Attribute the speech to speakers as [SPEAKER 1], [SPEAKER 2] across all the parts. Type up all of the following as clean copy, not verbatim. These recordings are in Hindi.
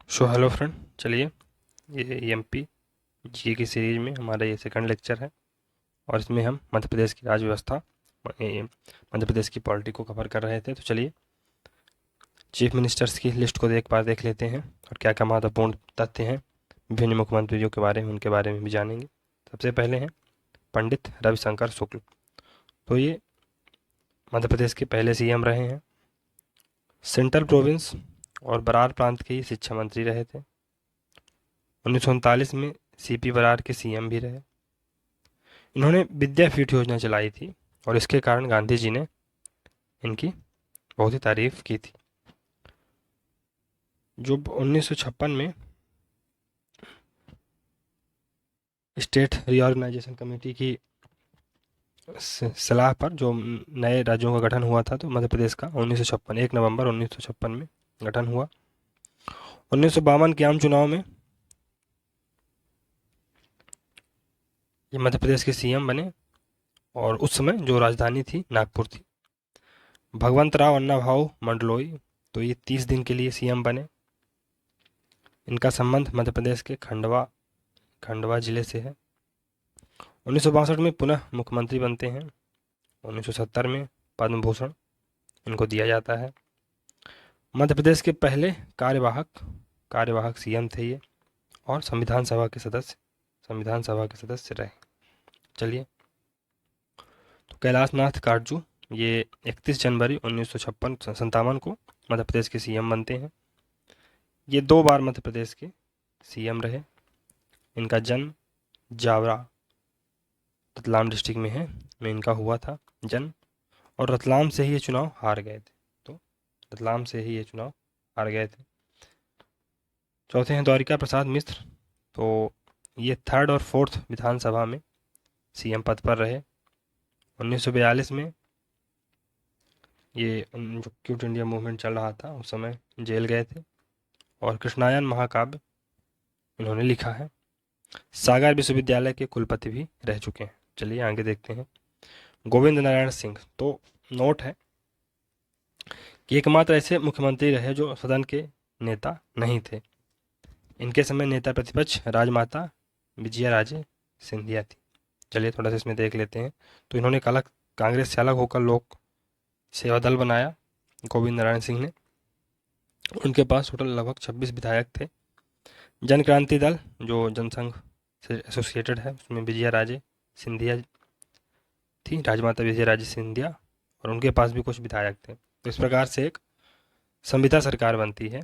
[SPEAKER 1] हेलो फ्रेंड, चलिए ये एमपी जी की सीरीज में हमारा ये सेकंड लेक्चर है। और इसमें हम मध्य प्रदेश की राज्य व्यवस्था, मध्य प्रदेश की पॉलिटी को कवर कर रहे थे। तो चलिए चीफ मिनिस्टर्स की लिस्ट को एक बार देख लेते हैं और क्या क्या महत्वपूर्ण तथ्य हैं विभिन्न मुख्यमंत्रियों के बारे में, उनके बारे में भी जानेंगे। सबसे पहले हैं पंडित रविशंकर शुक्ल। तो ये मध्य प्रदेश के पहले सीएम रहे हैं। सेंट्रल प्रोविंस और बरार प्रांत के ही शिक्षा मंत्री रहे थे। 1939 में सीपी बरार के सीएम भी रहे। इन्होंने विद्यापीठ योजना चलाई थी और इसके कारण गांधी जी ने इनकी बहुत ही तारीफ की थी। जो 1956 में स्टेट रीऑर्गेनाइजेशन कमेटी की सलाह पर जो नए राज्यों का गठन हुआ था, तो मध्य प्रदेश का 1956 1 नवंबर 1956 में गठन हुआ। 1952 के आम चुनाव में ये मध्य प्रदेश के सीएम बने और उस समय जो राजधानी थी नागपुर थी। भगवंत राव अन्ना भाऊ मंडलोई, तो ये 30 दिन के लिए सीएम बने। इनका संबंध मध्य प्रदेश के खंडवा जिले से है। 1962 में पुनः मुख्यमंत्री बनते हैं। 1970 में पद्म भूषण इनको दिया जाता है। मध्य प्रदेश के पहले कार्यवाहक सीएम थे ये, और संविधान सभा के सदस्य रहे। चलिए, तो कैलाशनाथ काटजू ये 31 जनवरी 1957 को मध्य प्रदेश के सीएम बनते हैं। ये 2 बार मध्य प्रदेश के सीएम रहे। इनका जन्म जावरा रतलाम डिस्ट्रिक्ट में इनका हुआ था जन्म, और रतलाम से ही ये चुनाव हार गए थे। तो रतलाम से ही ये चुनाव हार गए थे। चौथे हैं द्वारिका प्रसाद मिश्र। तो ये 3rd और 4th विधानसभा में सीएम पद पर रहे। 1942 में ये जो क्विट इंडिया मूवमेंट चल रहा था उस समय जेल गए थे, और कृष्णायन महाकाव्य इन्होंने लिखा है। सागर विश्वविद्यालय के कुलपति भी रह चुके हैं। चलिए आगे देखते हैं। गोविंद नारायण सिंह, तो नोट है कि एकमात्र ऐसे मुख्यमंत्री रहे जो सदन के नेता नहीं थे। इनके समय नेता प्रतिपक्ष राजमाता विजया राजे सिंधिया थी। चलिए थोड़ा सा इसमें देख लेते हैं। तो इन्होंने कांग्रेस से अलग होकर लोक सेवा दल बनाया, गोविंद नारायण सिंह ने। उनके पास टोटल लगभग 26 विधायक थे। जन क्रांति दल जो जनसंघ से एसोसिएटेड है, उसमें विजया राजे सिंधिया थी, राजमाता विजय राजे सिंधिया, और उनके पास भी कुछ विधायक थे। तो इस प्रकार से एक संविदा सरकार बनती है,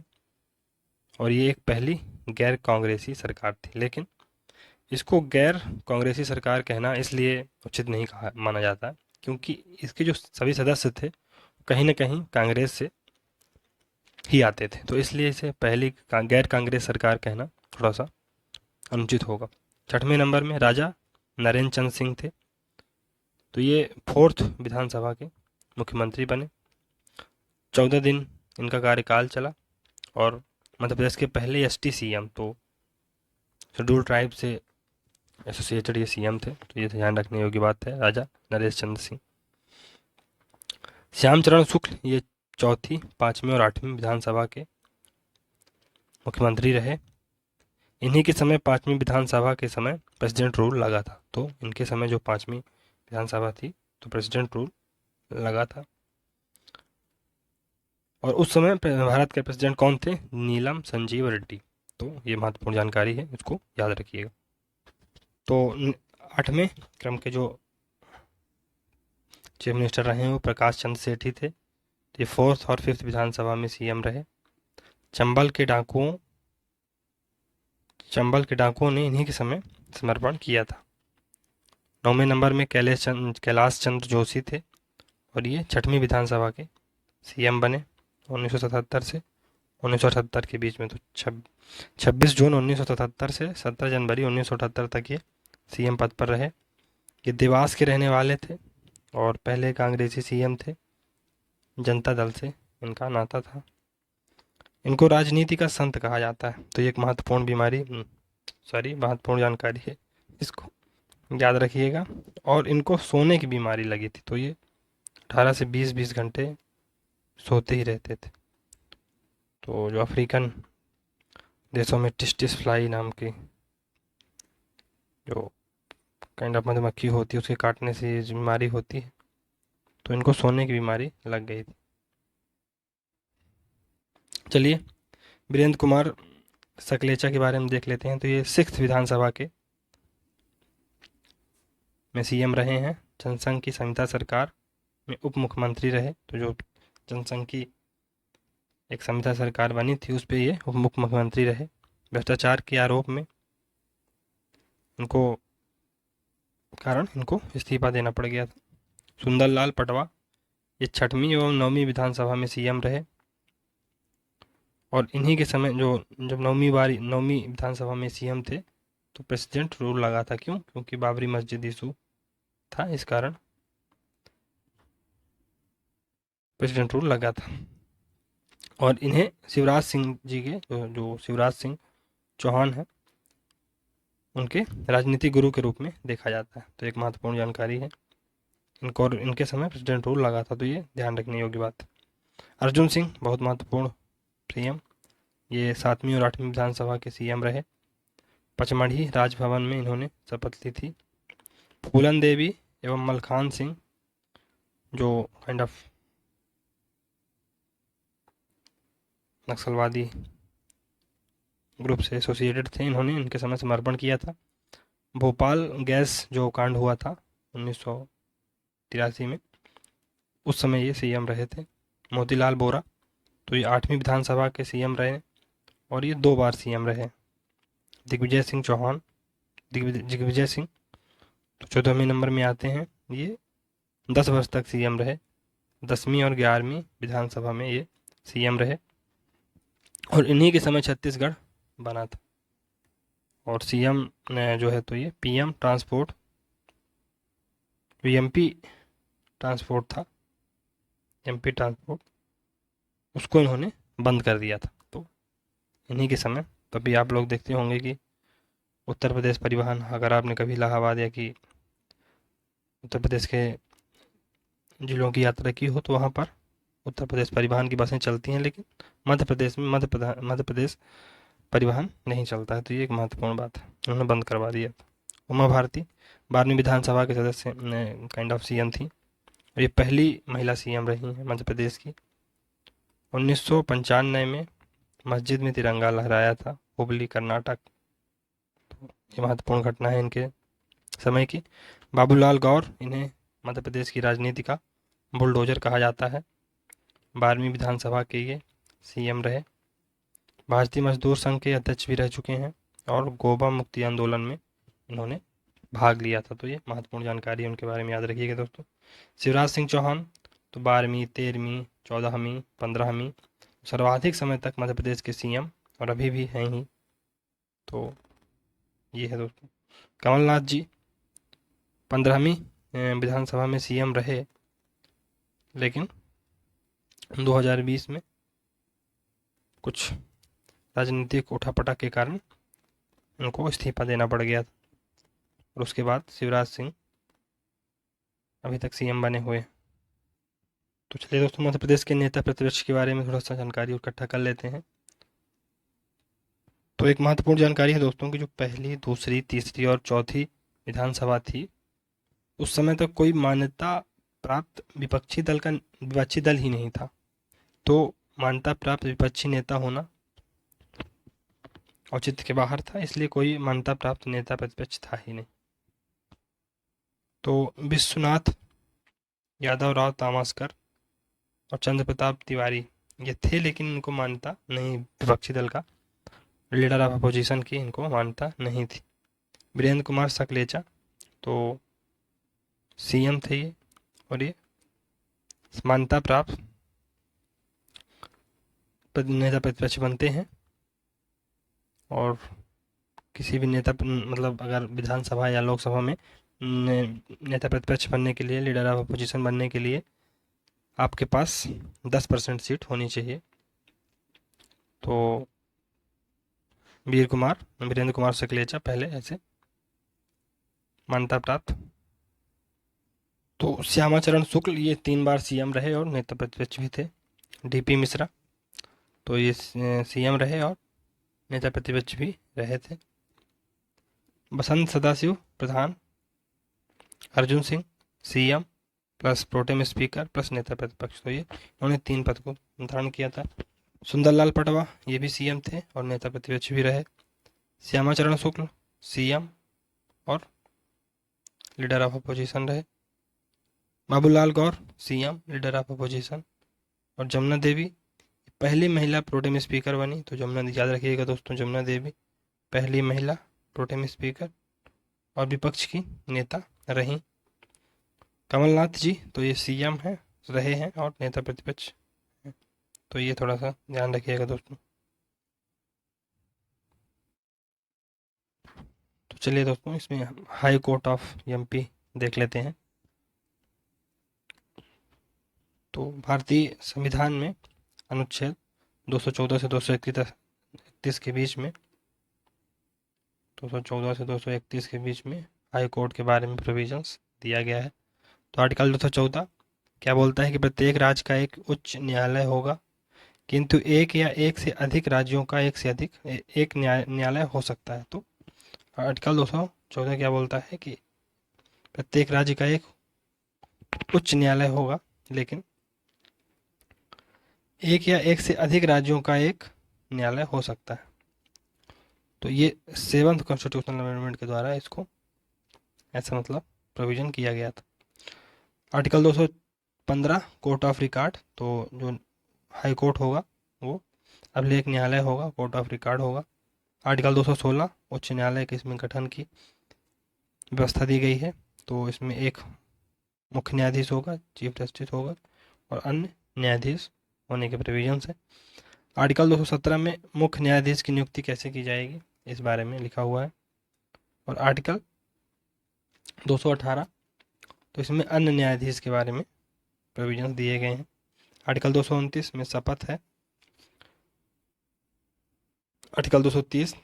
[SPEAKER 1] और ये एक पहली गैर कांग्रेसी सरकार थी। लेकिन इसको गैर कांग्रेसी सरकार कहना इसलिए उचित नहीं कहा माना जाता, क्योंकि इसके जो सभी सदस्य थे कहीं ना कहीं कांग्रेस से ही आते थे। तो इसलिए इसे पहली गैर कांग्रेस सरकार कहना थोड़ा सा अनुचित होगा। 6वें नंबर में राजा नरेंद्र चंद्र सिंह थे। तो ये 4th विधानसभा के मुख्यमंत्री बने। 14 दिन इनका कार्यकाल चला, और मध्य प्रदेश के पहले एसटी सीएम, तो शेड्यूल ट्राइब से एसोसिएटेड ये सीएम थे। तो ये ध्यान रखने योग्य बात है, राजा नरेश चंद्र सिंह। श्यामचरण शुक्ल ये 4th, 5वीं और 8वीं विधानसभा के मुख्यमंत्री रहे। इन्हीं के समय 5वीं विधानसभा के समय प्रेसिडेंट रूल लगा था। तो इनके समय जो 5वीं विधानसभा थी तो प्रेसिडेंट रूल लगा था। और उस समय भारत के प्रेसिडेंट कौन थे? नीलम संजीव रेड्डी। तो ये महत्वपूर्ण जानकारी है, इसको याद रखिएगा। तो 8वें क्रम के जो चीफ मिनिस्टर रहे हैं वो प्रकाश चंद्र सेठी थे। ये 4th और 5th विधानसभा में सीएम रहे। चंबल के डाकुओं ने इन्हीं के समय समर्पण किया था। 9वें नंबर में कैलाश चंद्र जोशी थे, और ये 6वीं विधानसभा के सीएम बने 1977 से 1978 के बीच में। तो 26 जून 1977 से 17 जनवरी 1978 तक ये सीएम पद पर रहे। ये देवास के रहने वाले थे और पहले कांग्रेसी सीएम थे। जनता दल से इनका नाता था। इनको राजनीति का संत कहा जाता है। तो ये एक महत्वपूर्ण जानकारी है, इसको याद रखिएगा। और इनको सोने की बीमारी लगी थी, तो ये 18 से 20 घंटे सोते ही रहते थे। तो जो अफ्रीकन देशों में टिस्टिस फ्लाई नाम की जो काइंड ऑफ मधुमक्खी होती है उसके काटने से ये बीमारी होती है, तो इनको सोने की बीमारी लग गई थी। चलिए वीरेंद्र कुमार सकलेचा के बारे में देख लेते हैं। तो ये 6th विधानसभा के में सीएम रहे हैं। जनसंघ की संहिता सरकार में उप मुख्यमंत्री रहे। तो जो जनसंघ की एक संहिता सरकार बनी थी उस पर ये उप मुख्यमंत्री रहे। भ्रष्टाचार के आरोप में इनको इस्तीफा देना पड़ गया था। सुंदरलाल पटवा ये 6वीं एवं 9वीं विधानसभा में सीएम रहे और इन्हीं के समय जो जब 9वीं विधानसभा में सीएम थे तो प्रेसिडेंट रूल लगा था। क्यों? क्योंकि बाबरी मस्जिद इशू था, इस कारण प्रेसिडेंट रूल लगा था। और इन्हें शिवराज सिंह जी के जो शिवराज सिंह चौहान है उनके राजनीतिक गुरु के रूप में देखा जाता है। तो एक महत्वपूर्ण जानकारी है। इनके समय प्रेसिडेंट रूल लगा था, तो ये ध्यान रखने योग्य बात है। अर्जुन सिंह बहुत महत्वपूर्ण सीएम, ये 7वीं और 8वीं विधानसभा के सीएम रहे। पचमढ़ी राजभवन में इन्होंने शपथ ली थी। फूलन देवी एवं मलखान सिंह जो काइंड ऑफ नक्सलवादी ग्रुप से एसोसिएटेड थे, इन्होंने इनके समय समर्पण किया था। भोपाल गैस जो कांड हुआ था 1983 में, उस समय ये सीएम रहे थे। मोतीलाल बोरा तो ये 8वीं विधानसभा के सीएम रहे और ये 2 बार सीएम रहे। दिग्विजय सिंह तो 14वें नंबर में आते हैं। ये 10 वर्ष तक सीएम रहे। 10वीं और 11वीं विधानसभा में ये सीएम रहे और इन्हीं के समय छत्तीसगढ़ बना था। और सीएम जो है तो ये पीएम ट्रांसपोर्ट एमपी ट्रांसपोर्ट था, एमपी ट्रांसपोर्ट, उसको इन्होंने बंद कर दिया था। तो इन्हीं के समय तभी आप लोग देखते होंगे कि उत्तर प्रदेश परिवहन, अगर आपने कभी इलाहाबाद या कि उत्तर प्रदेश के जिलों की यात्रा की हो तो वहाँ पर उत्तर प्रदेश परिवहन की बसें चलती हैं, लेकिन मध्य प्रदेश परिवहन नहीं चलता है। तो ये एक महत्वपूर्ण बात है, उन्होंने बंद करवा दिया था। उमा भारती 12वीं विधानसभा के सदस्य काइंड ऑफ सीएम थी और ये पहली महिला सीएम रही हैं मध्य प्रदेश की। 1995 में मस्जिद में तिरंगा लहराया था हुबली कर्नाटक। तो ये महत्वपूर्ण घटना है इनके समय की। बाबूलाल गौर, इन्हें मध्य प्रदेश की राजनीति का बुलडोजर कहा जाता है। 12वीं विधानसभा के ये सीएम रहे। भारतीय मजदूर संघ के अध्यक्ष भी रह चुके हैं और गोवा मुक्ति आंदोलन में इन्होंने भाग लिया था। तो ये महत्वपूर्ण जानकारी है, उनके बारे में याद रखिएगा दोस्तों। शिवराज सिंह चौहान तो 12वीं, 13वीं, 14वीं, 15वीं, सर्वाधिक समय तक मध्य प्रदेश के सीएम और अभी भी हैं ही। तो ये है दोस्तों। कमलनाथ जी 15वीं विधानसभा में सीएम रहे, लेकिन 2020 में कुछ राजनीतिक उठापटक के कारण उनको इस्तीफा देना पड़ गया था और उसके बाद शिवराज सिंह अभी तक सीएम बने हुए। तो चलिए दोस्तों, मध्य प्रदेश के नेता प्रतिपक्ष के बारे में थोड़ा सा जानकारी इकट्ठा कर लेते हैं। तो एक महत्वपूर्ण जानकारी है दोस्तों कि जो पहली, दूसरी, तीसरी और चौथी विधानसभा थी उस समय तक कोई मान्यता प्राप्त विपक्षी दल ही नहीं था। तो मान्यता प्राप्त विपक्षी नेता होना औचित्य के बाहर था, इसलिए कोई मान्यता प्राप्त नेता प्रतिपक्ष था ही नहीं। तो विश्वनाथ यादव राव तामसकर और चंद्र प्रताप तिवारी ये थे, लेकिन इनको मान्यता नहीं, विपक्षी दल का लीडर ऑफ अपोजिशन की इनको मान्यता नहीं थी। वीरेंद्र कुमार सकलेचा तो सीएम थे ये और ये मान्यता प्राप्त नेता प्रतिपक्ष बनते हैं। और किसी भी नेता मतलब अगर विधानसभा या लोकसभा में नेता प्रतिपक्ष बनने के लिए, लीडर ऑफ अपोजिशन बनने के लिए आपके पास 10% सीट होनी चाहिए। तो वीरेंद्र कुमार सकलेचा पहले ऐसे मान्यता प्राप्त। तो श्यामाचरण शुक्ल ये 3 बार सीएम रहे और नेता प्रतिपक्ष भी थे। डीपी मिश्रा तो ये सीएम रहे और नेता प्रतिपक्ष भी रहे थे। Basant Sadashiv Pradhan, Arjun Singh CM plus protem speaker plus नेता प्रतिपक्ष, तो ये उन्होंने 3 पद को धारण किया था। सुंदरलाल पटवा ये भी सीएम थे और नेता प्रतिपक्ष भी रहे। श्यामाचरण शुक्ल सीएम और लीडर ऑफ अपोजिशन रहे। Babulal Gaur CM leader of opposition. और जमुना देवी पहली महिला प्रोटेम स्पीकर बनी, तो जमुना याद रखिएगा दोस्तों, जमुना देवी पहली महिला प्रोटेम स्पीकर और विपक्ष की नेता रहीं। कमलनाथ जी तो ये सीएम हैं रहे हैं और नेता प्रतिपक्ष हैं, तो ये थोड़ा सा ध्यान रखिएगा दोस्तों। तो चलिए दोस्तों, इसमें हाई कोर्ट ऑफ एमपी देख लेते हैं। तो भारतीय संविधान में अनुच्छेद 214 से 231 के बीच में 214 से 231 के बीच में हाई कोर्ट के बारे में प्रोविजंस दिया गया है। तो आर्टिकल 214 क्या बोलता है कि प्रत्येक राज्य का एक उच्च न्यायालय होगा, किंतु एक या एक से अधिक राज्यों का एक से अधिक एक न्यायालय हो सकता है। तो आर्टिकल 214 क्या बोलता है कि प्रत्येक राज्य का एक उच्च न्यायालय होगा, लेकिन एक या एक से अधिक राज्यों का एक न्यायालय हो सकता है। तो ये 7th कॉन्स्टिट्यूशनल अमेंडमेंट के द्वारा इसको ऐसा मतलब प्रोविजन किया गया था। आर्टिकल 215 कोर्ट ऑफ रिकॉर्ड, तो जो हाई कोर्ट होगा वो अभिलेख न्यायालय होगा, कोर्ट ऑफ रिकॉर्ड होगा। आर्टिकल 216 उच्च न्यायालय के इसमें गठन की व्यवस्था दी गई है, तो इसमें एक मुख्य न्यायाधीश होगा, चीफ जस्टिस होगा और अन्य न्यायाधीश होने के प्रोविजंस है। आर्टिकल 217 में मुख्य न्यायाधीश की नियुक्ति कैसे की जाएगी इस बारे में लिखा हुआ है। और आर्टिकल 218 तो इसमें अन्य न्यायाधीश के बारे में प्रोविजंस दिए गए हैं। आर्टिकल 229 में शपथ है। आर्टिकल 230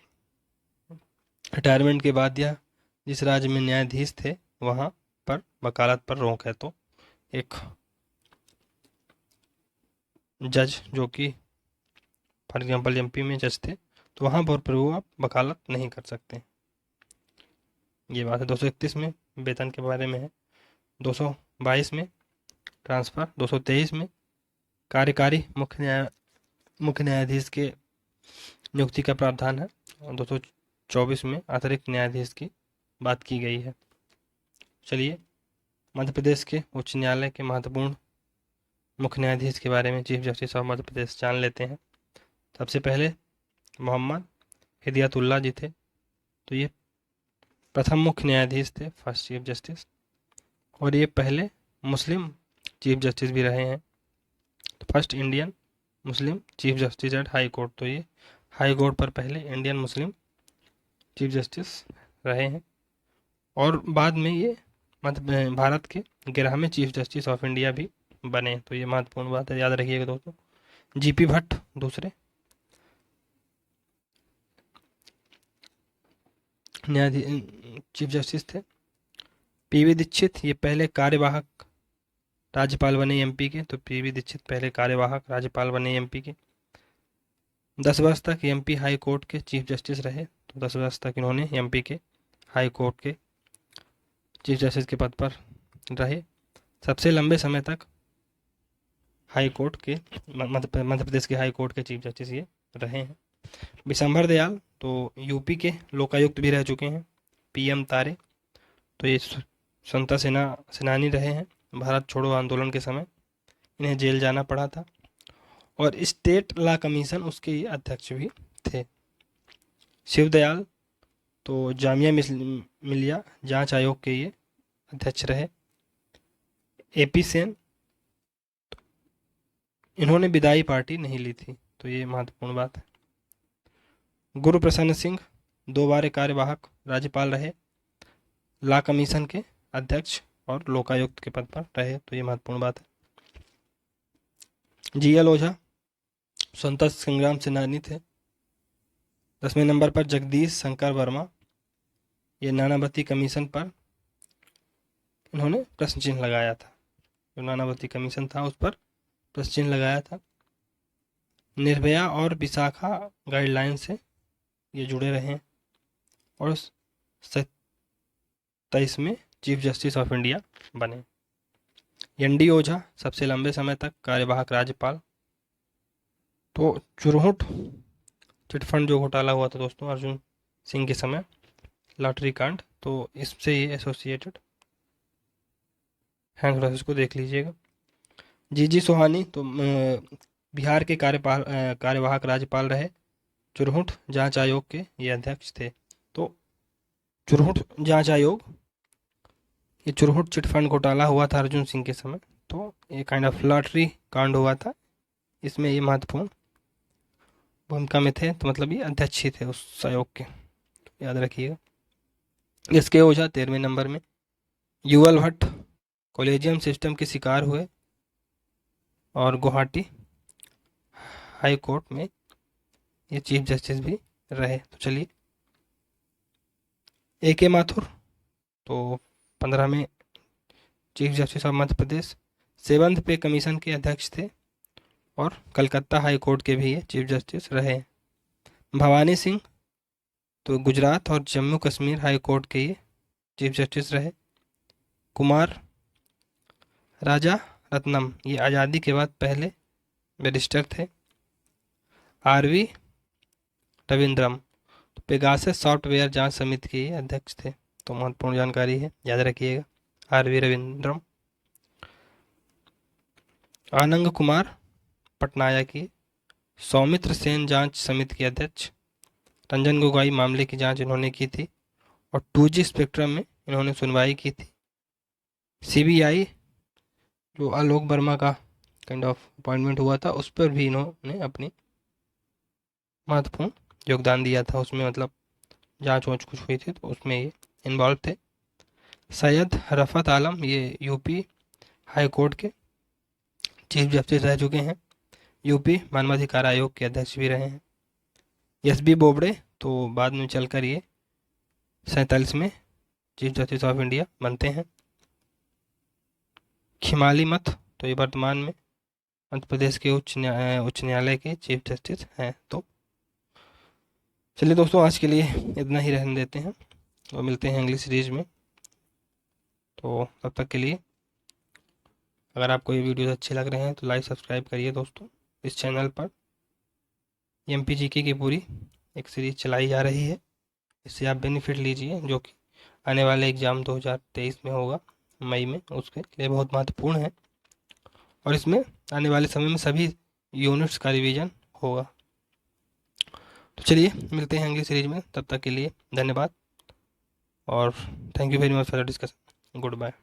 [SPEAKER 1] रिटायरमेंट के बाद या जिस राज्य में न्यायाधीश थे वहाँ पर वकालत पर रोक है, तो एक जज जो कि फॉर एग्जाम्पल एमपी में जज थे तो वहाँ पर वो आप वकालत नहीं कर सकते, ये बात है। 231 में वेतन के बारे में है। 222 में ट्रांसफ़र, 223 में कार्यकारी मुख्य न्यायाधीश के नियुक्ति का प्रावधान है और 224 में अतिरिक्त न्यायाधीश की बात की गई है। चलिए मध्य प्रदेश के उच्च न्यायालय के महत्वपूर्ण मुख्य न्यायाधीश के बारे में, chief justice of Madhya Pradesh, जान लेते हैं। सबसे पहले मोहम्मद हिदायतुल्ला जी थे, तो ये प्रथम मुख्य न्यायाधीश थे, फर्स्ट चीफ जस्टिस, और ये पहले मुस्लिम चीफ जस्टिस भी रहे हैं। तो first Indian Muslim chief justice at high court, तो ये हाई कोर्ट पर पहले इंडियन मुस्लिम चीफ जस्टिस रहे हैं और बाद में ये भारत के 11वें चीफ जस्टिस ऑफ इंडिया भी बने, तो ये महत्वपूर्ण बात है, याद रखिएगा दोस्तों। जीपी भट्ट दूसरे न्यायाधीश चीफ जस्टिस थे। पीवी दीक्षित ये पहले कार्यवाहक राज्यपाल बने एमपी के, तो पीवी दीक्षित पहले कार्यवाहक राज्यपाल बने एमपी के। 10 वर्ष तक एमपी हाई कोर्ट के चीफ जस्टिस रहे, तो 10 वर्ष तक इन्होंने एमपी के हाई कोर्ट के चीफ जस्टिस के पद पर रहे। सबसे लंबे समय तक हाई कोर्ट के मध्य प्रदेश के हाई कोर्ट के चीफ जस्टिस ये रहे हैं। विशंभर दयाल तो यूपी के लोकायुक्त भी रह चुके हैं। पीएम तारे तो ये स्वतंत्रता सेनानी रहे हैं। भारत छोड़ो आंदोलन के समय इन्हें जेल जाना पड़ा था और स्टेट लॉ कमीशन उसके ये अध्यक्ष भी थे। शिवदयाल तो जामिया मिलिया जांच आयोग के ये अध्यक्ष रहे। एपी सेन इन्होंने विदाई पार्टी नहीं ली थी, तो ये महत्वपूर्ण बात है। गुरु प्रसन्न सिंह 2 बार कार्यवाहक राज्यपाल रहे, लॉ कमीशन के अध्यक्ष और लोकायुक्त के पद पर रहे, तो ये महत्वपूर्ण बात है। जीएल ओझा स्वतंत्रता संग्राम सेनानी थे। 10वें नंबर पर जगदीश शंकर वर्मा, ये नानावती कमीशन पर इन्होंने प्रश्न चिन्ह लगाया था, जो नानावती कमीशन था उस पर प्रश्न चिन्ह लगाया था। निर्भया और विशाखा गाइडलाइन से ये जुड़े रहे हैं और 27 में चीफ जस्टिस ऑफ इंडिया बने। एन.डी. ओझा सबसे लंबे समय तक कार्यवाहक राज्यपाल। तो चुरहुट चिटफंड जो घोटाला हुआ था दोस्तों अर्जुन सिंह के समय, लॉटरी कांड, तो इससे ये एसोसिएटेड है, इसको देख लीजिएगा। जी सोहानी तो बिहार के कार्यवाहक राज्यपाल रहे। चुरहुट जांच आयोग के ये अध्यक्ष थे। तो चुरहुट जांच आयोग, ये चुरहुट चिटफंड घोटाला हुआ था अर्जुन सिंह के समय, तो ये काइंड ऑफ लॉटरी कांड हुआ था, इसमें ये महत्वपूर्ण भूमिका में थे, तो मतलब ये अध्यक्ष ही थे उस आयोग के, याद रखिएगा। इसके ओझा 13वें नंबर में। युगल भट्ट कॉलेजियम सिस्टम के शिकार हुए और गुवाहाटी हाई कोर्ट में ये चीफ जस्टिस भी रहे। तो चलिए, ए.के. माथुर तो 15 में chief justice of Madhya Pradesh, seventh पे कमीशन के अध्यक्ष थे और कलकत्ता हाई कोर्ट के भी ये चीफ जस्टिस रहे। भवानी सिंह तो गुजरात और जम्मू कश्मीर हाई कोर्ट के ये चीफ जस्टिस रहे। कुमार राजा रत्नम ये आज़ादी के बाद पहले बैरिस्टर थे। आर.वी. रविंद्रम तो पेगासस सॉफ्टवेयर जांच समिति के अध्यक्ष थे, तो महत्वपूर्ण जानकारी है, याद रखिएगा। आर.वी. रविंद्रम। आनंद कुमार पटनायक की सौमित्र सेन जांच समिति के अध्यक्ष। रंजन गोगोई मामले की जांच इन्होंने की थी और 2G स्पेक्ट्रम में इन्होंने सुनवाई की थी। सीबीआई जो आलोक वर्मा का काइंड ऑफ अपॉइंटमेंट हुआ था, उस पर भी इन्होंने अपनी महत्वपूर्ण योगदान दिया था, उसमें मतलब जांच वांच कुछ हुई थी तो उसमें ये इन्वॉल्व थे। सैयद रफ़त आलम ये यूपी हाई कोर्ट के चीफ जस्टिस रह चुके हैं। यूपी मानवाधिकार आयोग के अध्यक्ष भी रहे हैं। एस.बी. बोबड़े तो बाद में चलकर ये 47 में चीफ जस्टिस ऑफ इंडिया बनते हैं। खिमाली मथ तो ये वर्तमान में मध्य प्रदेश के उच्च न्यायालय के चीफ जस्टिस हैं। तो चलिए दोस्तों, आज के लिए इतना ही रहने देते हैं और मिलते हैं अगली सीरीज में। तो तब तक के लिए अगर आपको ये वीडियोस अच्छे लग रहे हैं तो लाइक सब्सक्राइब करिए दोस्तों। इस चैनल पर MPGK की पूरी एक सीरीज चलाई जा रही है, इससे आप बेनिफिट लीजिए, जो कि आने वाले एग्ज़ाम 2023 में होगा मई में, उसके लिए बहुत महत्वपूर्ण है और इसमें आने वाले समय में सभी यूनिट्स का रिवीजन होगा। तो चलिए मिलते हैं अगली सीरीज में, तब तक के लिए धन्यवाद और thank you very much for the discussion. Good bye.